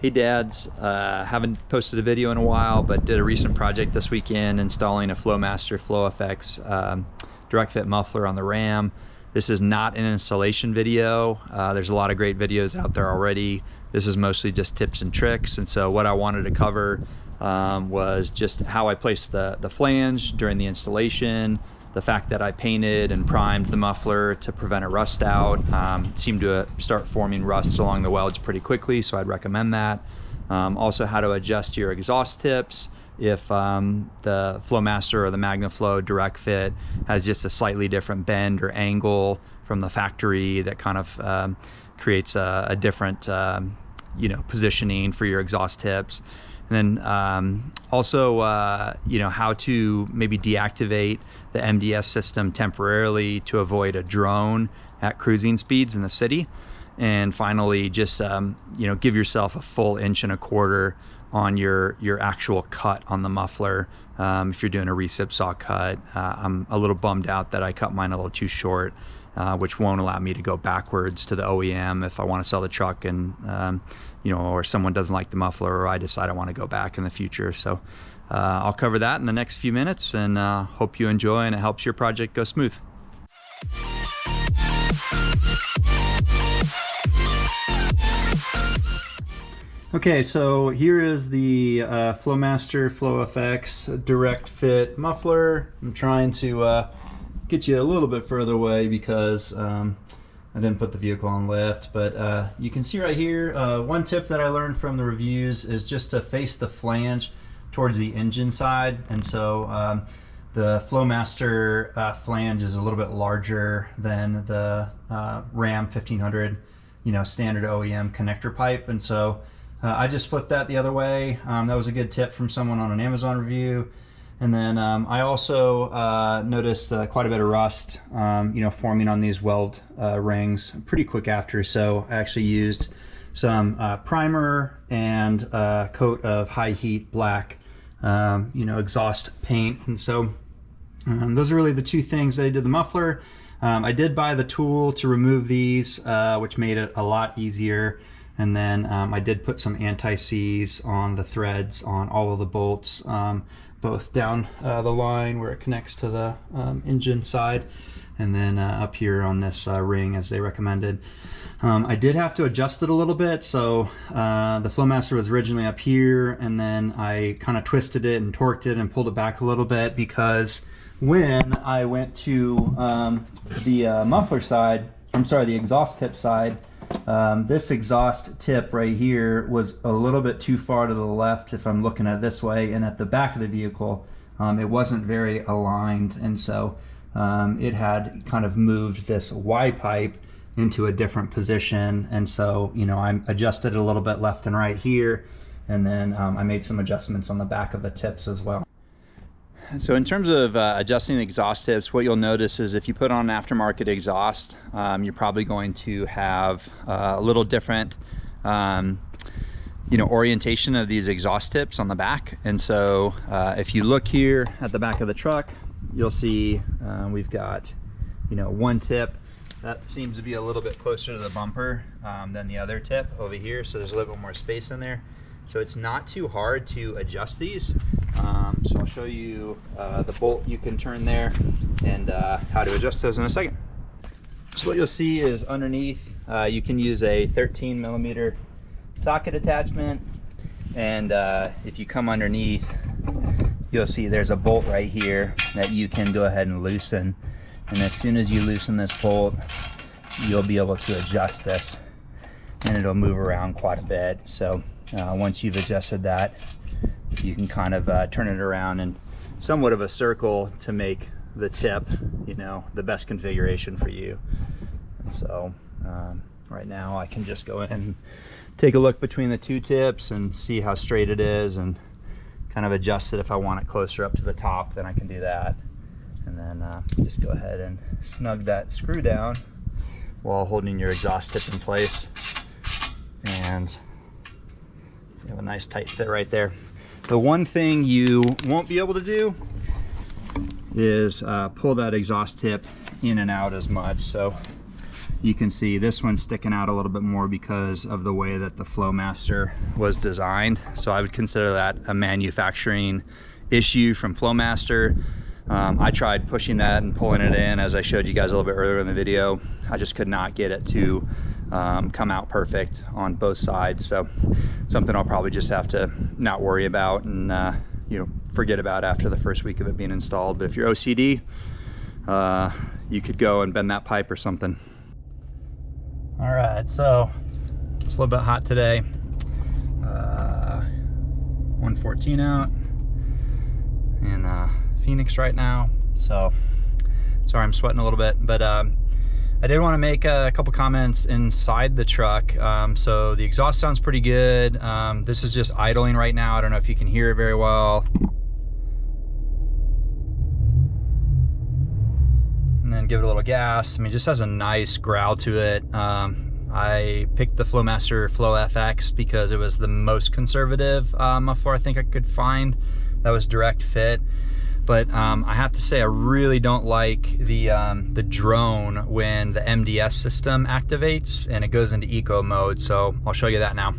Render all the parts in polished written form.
Hey dads, haven't posted a video in a while, but did a recent project this weekend installing a Flowmaster FLOWFX Direct-fit muffler on the Ram. This is not an installation video. There's a lot of great videos out there already. This is mostly just tips and tricks, and so what I wanted to cover was just how I placed the flange during the installation, the fact that I painted and primed the muffler to prevent a rust out. Seemed to start forming rust along the welds pretty quickly, so I'd recommend that. Also how to adjust your exhaust tips if the Flowmaster or the MagnaFlow Direct-fit has just a slightly different bend or angle from the factory that kind of creates a different positioning for your exhaust tips. And then also, how to maybe deactivate the MDS system temporarily to avoid a drone at cruising speeds in the city. And finally, just, give yourself a full 1.25" on your actual cut on the muffler. If you're doing a recip saw cut, I'm a little bummed out that I cut mine a little too short, which won't allow me to go backwards to the OEM if I want to sell the truck and, or someone doesn't like the muffler, or I decide I want to go back in the future. So I'll cover that in the next few minutes, and hope you enjoy and it helps your project go smooth. Okay, so here is the Flowmaster FLOWFX Direct-fit muffler. I'm trying to get you a little bit further away because I didn't put the vehicle on lift, but you can see right here, one tip that I learned from the reviews is just to face the flange towards the engine side. And so the Flowmaster flange is a little bit larger than the Ram 1500, standard OEM connector pipe. And so I just flipped that the other way. That was a good tip from someone on an Amazon review. And then I also noticed quite a bit of rust, forming on these weld rings pretty quick after. So I actually used some primer and a coat of high heat black, exhaust paint. And so those are really the two things that I did the muffler. I did buy the tool to remove these, which made it a lot easier. And then I did put some anti-seize on the threads on all of the bolts, both down the line where it connects to the engine side, and then up here on this ring as they recommended. I did have to adjust it a little bit. So the Flowmaster was originally up here, and then I kind of twisted it and torqued it and pulled it back a little bit, because when I went to the muffler side, the exhaust tip side, this exhaust tip right here was a little bit too far to the left if I'm looking at it this way, and at the back of the vehicle it wasn't very aligned, and so it had kind of moved this Y pipe into a different position. And so I adjusted it a little bit left and right here, and then I made some adjustments on the back of the tips as well. So in terms of adjusting the exhaust tips, what you'll notice is if you put on an aftermarket exhaust, you're probably going to have a little different orientation of these exhaust tips on the back. And so if you look here at the back of the truck, you'll see we've got one tip that seems to be a little bit closer to the bumper than the other tip over here, so there's a little bit more space in there. So it's not too hard to adjust these. So I'll show you the bolt you can turn there and how to adjust those in a second. So what you'll see is underneath you can use a 13mm socket attachment, and if you come underneath, you'll see there's a bolt right here that you can go ahead and loosen. And as soon as you loosen this bolt, you'll be able to adjust this, and it'll move around quite a bit. So once you've adjusted that, you can kind of turn it around in somewhat of a circle to make the tip, the best configuration for you. And so right now I can just go in and take a look between the two tips and see how straight it is, and kind of adjust it. If I want it closer up to the top, then I can do that. And then just go ahead and snug that screw down while holding your exhaust tip in place. And you have a nice tight fit right there. The one thing you won't be able to do is pull that exhaust tip in and out as much. So you can see this one's sticking out a little bit more because of the way that the Flowmaster was designed. So I would consider that a manufacturing issue from Flowmaster. I tried pushing that and pulling it in, as I showed you guys a little bit earlier in the video. I just could not get it to come out perfect on both sides. So something I'll probably just have to not worry about and you know, forget about after the first week of it being installed. But if you're OCD, you could go and bend that pipe or something. All right, so it's a little bit hot today. 114 out in Phoenix right now. So sorry, I'm sweating a little bit, but I did want to make a couple comments inside the truck. So the exhaust sounds pretty good. This is just idling right now. I don't know if you can hear it very well. And then give it a little gas. I mean, it just has a nice growl to it. I picked the Flowmaster FLOWFX because it was the most conservative muffler I think I could find that was direct fit. But I have to say, I really don't like the drone when the MDS system activates and it goes into eco mode. So I'll show you that now.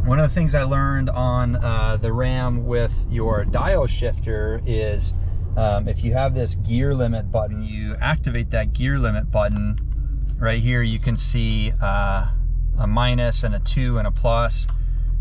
One of the things I learned on the Ram with your dial shifter is if you have this gear limit button, you activate that gear limit button. Right here you can see a minus and a 2 and a plus.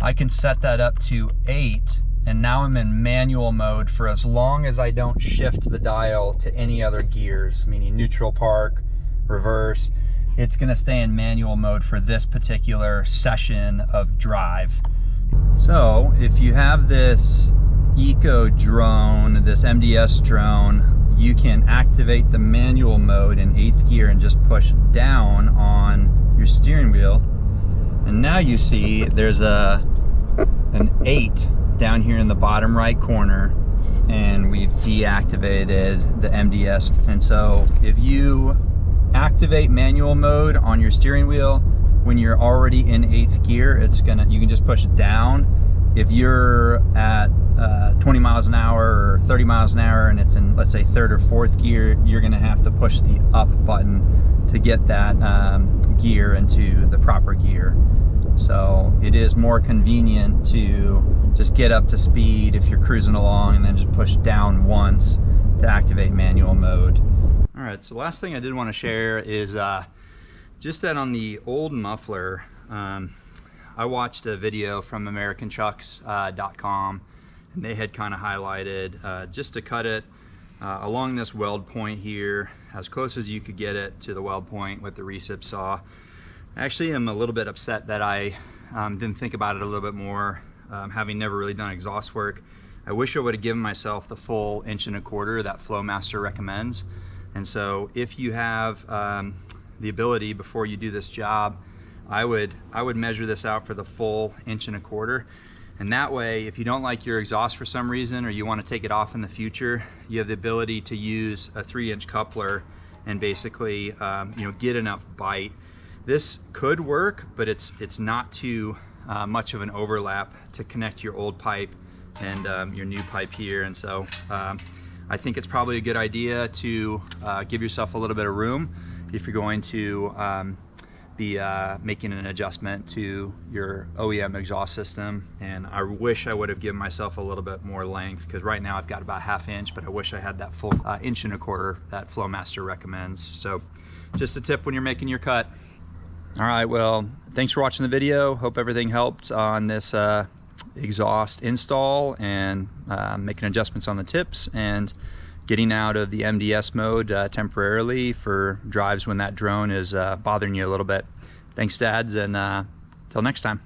I can set that up to 8, and now I'm in manual mode for as long as I don't shift the dial to any other gears, meaning neutral, park, reverse. It's gonna stay in manual mode for this particular session of drive. So if you have this eco drone, this MDS drone, you can activate the manual mode in 8th gear and just push down on your steering wheel. And now you see there's an 8 down here in the bottom right corner, and we've deactivated the MDS. And so if you activate manual mode on your steering wheel when you're already in 8th gear, you can just push down. If you're at 20 miles an hour or 30 miles an hour and it's in, let's say, 3rd or 4th gear, you're gonna have to push the up button to get that gear into the proper gear. So it is more convenient to just get up to speed if you're cruising along and then just push down once to activate manual mode. All right, so last thing I did want to share is just that on the old muffler, I watched a video from AmericanTrucks.com, and they had kind of highlighted just to cut it along this weld point here, as close as you could get it to the weld point with the recip saw. Actually, I'm a little bit upset that I didn't think about it a little bit more, having never really done exhaust work. I wish I would have given myself the full 1.25 inches that Flowmaster recommends. And so if you have the ability before you do this job, I would measure this out for the full 1.25 inches. And that way, if you don't like your exhaust for some reason, or you want to take it off in the future, you have the ability to use a 3-inch coupler and basically you know, get enough bite. This could work, but it's not too much of an overlap to connect your old pipe and your new pipe here. And so I think it's probably a good idea to give yourself a little bit of room if you're going to be making an adjustment to your OEM exhaust system. And I wish I would have given myself a little bit more length, because right now I've got about 1/2 inch, but I wish I had that full 1.25 inches that Flowmaster recommends. So just a tip when you're making your cut. All right, well, thanks for watching the video. Hope everything helped on this exhaust install and making adjustments on the tips and getting out of the MDS mode temporarily for drives when that drone is bothering you a little bit. Thanks, dads, and till next time.